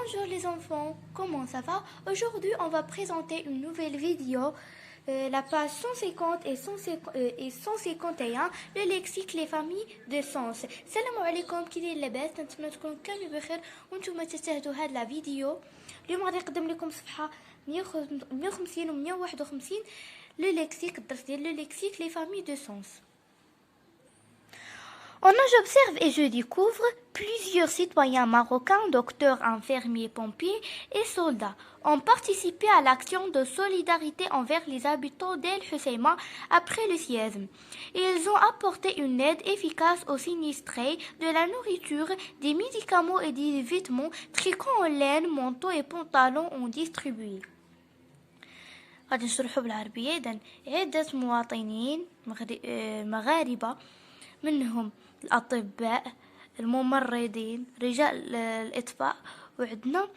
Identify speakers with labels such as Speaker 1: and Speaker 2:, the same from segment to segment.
Speaker 1: Bonjour les enfants, comment ça va? Aujourd'hui, on va présenter une nouvelle vidéo, la page 150 et 151, le lexique les familles de sens. Salam alaikum, كي داير لاباس؟ نتمنى تكونوا كاملين بخير وانتم تشاهدوا هاد لا فيديو. اليوم غادي نقدم لكم صفحة 150 و 151 le lexique الدرس ديال le lexique les familles de sens. J'observe et je découvre plusieurs citoyens marocains, docteurs, infirmiers, pompiers et soldats ont participé à l'action de solidarité envers les habitants d'El Husseima après le séisme. Ils ont apporté une aide efficace aux sinistrés, de la nourriture, des médicaments et des vêtements, tricots en laine, manteaux et pantalons ont distribué. غادي نشرحوا بالعربية. إذن عدة مواطنين مغاربة منهم الأطباء الممرضين رجال الإطفاء وعندنا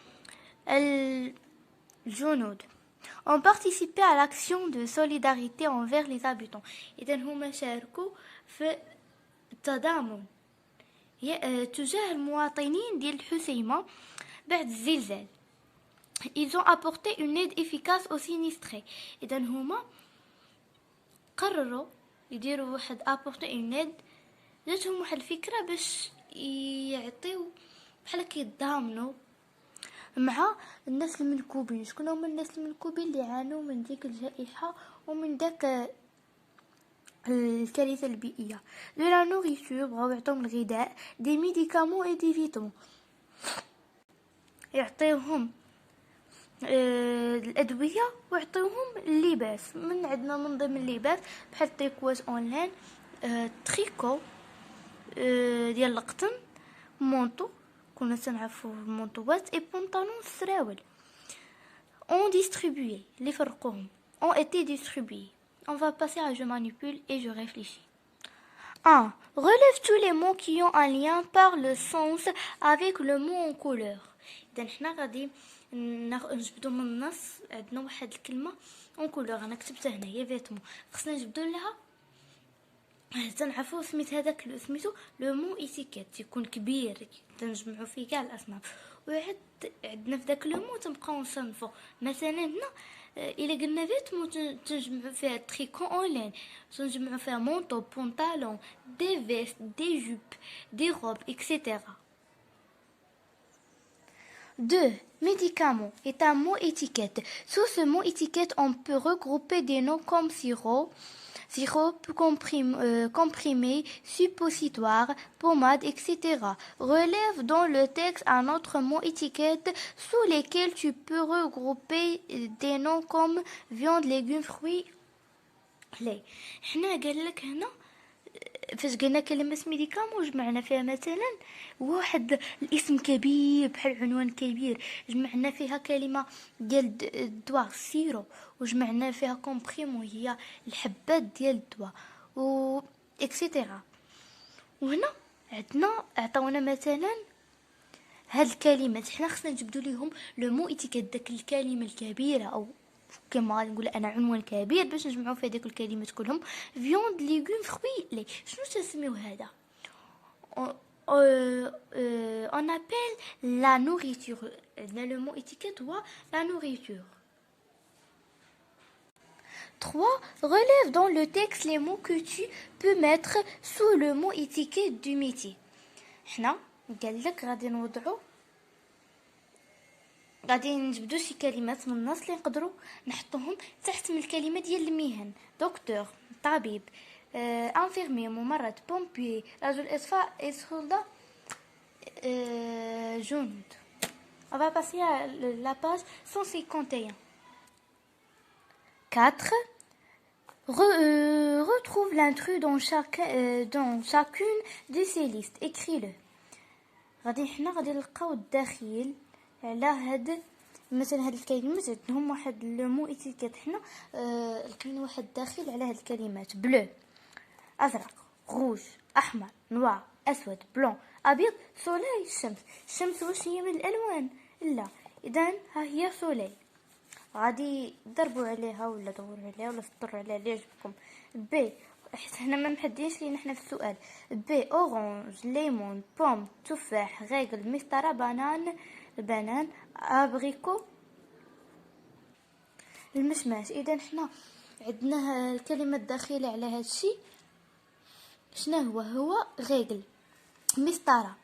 Speaker 1: الجنود ont participé à l'action de solidarité envers les habitants. إذن هما شاركوا في التضامن تجاه المواطنين ديال الحسيمة بعد الزلزال. Ils ont apporté une aide efficace aux sinistrés. إذا هما قرروا يديروا واحد apporter une aide، جاتهم واحد الفكرة باش يعطيو بحال كيتضامنوا مع الناس المنكوبين. شكون هما الناس المنكوبين اللي عانوا من ديك الجائحة ومن داك الكارثة البيئية؟ de la nourriture، بغاو يعطيهم الغذاء، des médicaments et des vêtements، يعطيوهم الأدوية ويعطيوهم اللباس. من عندنا من ضمن اللباس بحال تريكواج اونلاين، تريكو ديال القطن، مونطو كنا تنعرفو المونطوات، اي بونطالون السراول. ont distribué، اللي فرقوهم ont été distribués. On va passer à je manipule et je réfléchis. 1. Relève tous les mots qui ont un lien par le sens avec le mot en couleur. إذا حنا غادي نجبدو من النص. عندنا واحد الكلمة اون كولور، انا كتبتها هنا هي فيتمون، خصنا نجبدو لها تنعرفو سميت هذاك سميتو لو مو ايتيكيت، يكون كبير تنجمعو فيه كاع الاصناف. وعد عندنا في داك لو مو تنبقاو نصنفو. مثلا هنا الا قلنا فيتمون تنجمعو فيها تريكون اونلاين، تنجمعو فيها مونطو، بونطالون، دي فيست، دي جوب، دي روب، etc. 2. Médicament est un mot étiquette. Sous ce mot étiquette, on peut regrouper des noms comme sirop, comprimé, suppositoire, pommade, etc. Relève dans le texte un autre mot étiquette sous lesquels tu peux regrouper des noms comme viande, légumes, fruits, lait. حنا قال لك هنا فاش قلنا كلمة ميديكامون جمعنا فيها مثلا واحد الاسم كبير بحال عنوان كبير، جمعنا فيها كلمة ديال الدواء سيرو، وجمعنا فيها كومبريمو هي الحبات ديال الدواء و اكسيتيرا. وهنا عندنا عطاونا مثلا هاد الكلمات، حنا خصنا نجبدو ليهم لو مو ايتيكيت، داك الكلمة الكبيرة او كما غادي نقول انا عنوان كبير باش نجمعوا فيه ديك الكلمات كلهم. فيوند، ليغوم، فروي، لي. شنو تسميو هذا؟ on appelle la nourriture. Le mot étiquette هو la nourriture. 3. Relève dans le texte les mots que tu peux mettre sous le mot étiquette du métier. حنا قال لك غادي نوضعوا، غادي نجبدو شي كلمات من النص اللي نقدروا نحطوهم تحت من الكلمه ديال المهن. دكتور، طبيب، انفيرمي، ممرض، بومبي، رجل اطفاء، سولدا، جنود. On va passer à la page 151. 4. Retrouve l'intrus dans chacune de ces listes. Écris-le. غادي حنا غادي نلقاو الداخل على هاد مثلا هاد الكلمات. عندهم واحد لو مو ايتيكيت، حنا لقينا واحد داخل على هاد الكلمات: بلو، ازرق، روج، احمر، نوار، اسود، بلون، ابيض، سولاي، الشمس. الشمس واش هي من الالوان؟ لا. اذا ها هي سولاي، غادي ضربوا عليها ولا دوروا عليها ولا سطروا عليها اللي يعجبكم. بي حيت هنا ما محدينش لينا حنا في السؤال. بي اورانج، ليمون، بوم، تفاح، غيغل، مسطره، بنان، ابريكو، المشماش. اذا حنا عندنا الكلمه الداخله على هذا الشيء. شنو هو غيغل، مسطره،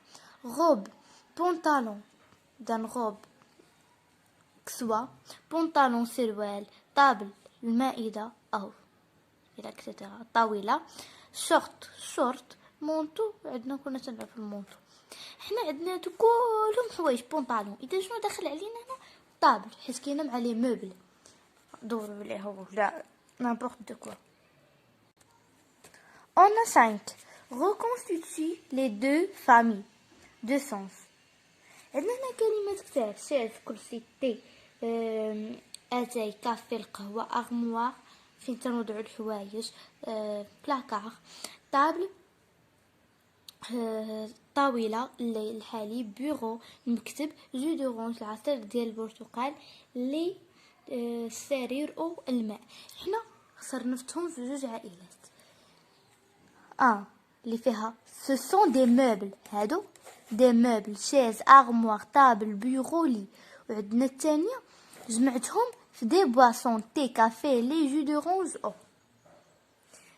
Speaker 1: غوب، بونطالون، دان غوب كسوة، بونطالون سروال، طابل المائدة أو إلى اكسترا طاولة، شورت، مونتو. عندنا كنا تنعرف المونتو. حنا عندنا هادو كلهم حوايج بونطالون. اذا شنو داخل علينا هنا؟ طابل، حيت كاينه مع لي موبل دورو عليه ولا n'importe de quoi. On a 5. Reconstitue les deux familles de sens. عندنا هنا كلمات كتاب: شاز، كرسي، تي، اتاي، كافي، القهوة، ارموار فين تنوضعو الحوايج، بلاكار، طابل، طاولة، الحليب، بيرو، المكتب، جو دورونج، العصير ديال البرتقال، لي، السرير او الماء. حنا صرنفتهم في جوج عائلات. اللي فيها ce sont des meubles، هادو دي موبل، شاز، ارموار، طابل، بيرو، لي. وعندنا الثانيه جمعتهم في دي بواسون، تي، كافي، لي، جو دورونج او.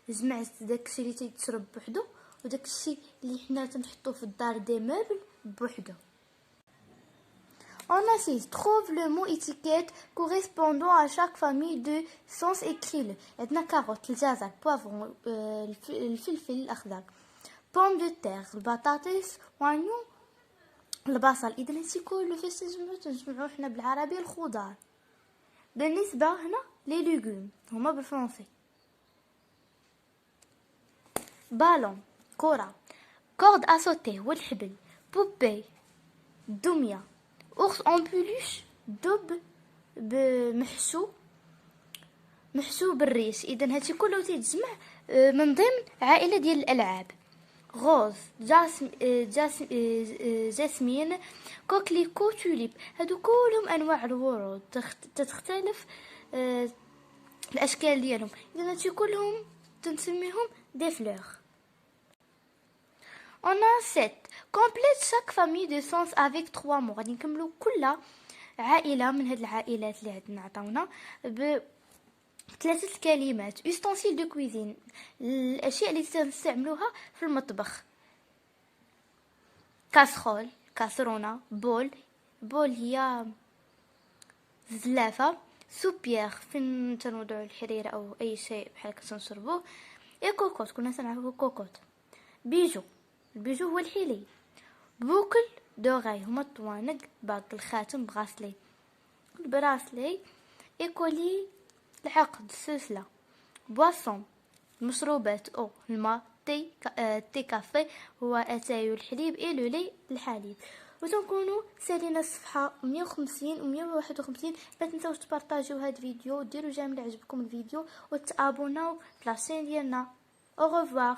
Speaker 1: جمعت داكشي اللي تيتشرب بوحدو وداكشي اللي حنا تنحطو في الدار دي موبل بوحدو. On assiste. Trouve le mot étiquette correspondant à chaque famille de sens. Écris-le. عندنا كاروت، الجزر، بوافرون، الفلفل الأخضر، بوم دو تير، البطاطس، وانيون، البصل. إذا هادشي كله فاش تنجمعو حنا بالعربية الخضار. بالنسبة هنا لي ليغوم هما بالفرنسي: بالون، كرة، كورد اسوتي هو الحبل، بوبي، دمية، أورس أون بلوش، دب محشو بالريش. اذا هادشي كله تيتجمع من ضمن عائله ديال الالعاب. غوز، جاسمين، كوكليكو، توليب. هادو كلهم انواع الورود تختلف الاشكال ديالهم. اذا هادشي كلهم تنسميهم دي فلور. On a 7. Complète chaque famille de sens avec 3 mots. غادي نكملوا كل عائله من هاد العائلات اللي عندنا عطاونا ثلاثه كلمات. ustensile de cuisine، الاشياء اللي تنستعملوها في المطبخ. كاسرول، كاسرونه. بول هي زلافه. سوبيير فين تنوضعوا الحريره او اي شيء بحال هكا تنشربوه. كوكوت كنا تنعرفوا كوكوت. بيجو، البيجو هو الحلي. بوكل دوغاي هما الطوانق. باك، الخاتم، براسلي، البراسلي. ايكولي، العقد، السلسله. بواسون، المشروبات او الماء. تي كافي هو اتاي الحليب. اي لو لي، الحليب. وتنكونوا سالينا الصفحه 150 و 151. ما تنساوش تبارطاجيو هذا الفيديو وديروا جيم اللي عجبكم الفيديو وتابوناو في لاشين ديالنا. او ريفوار.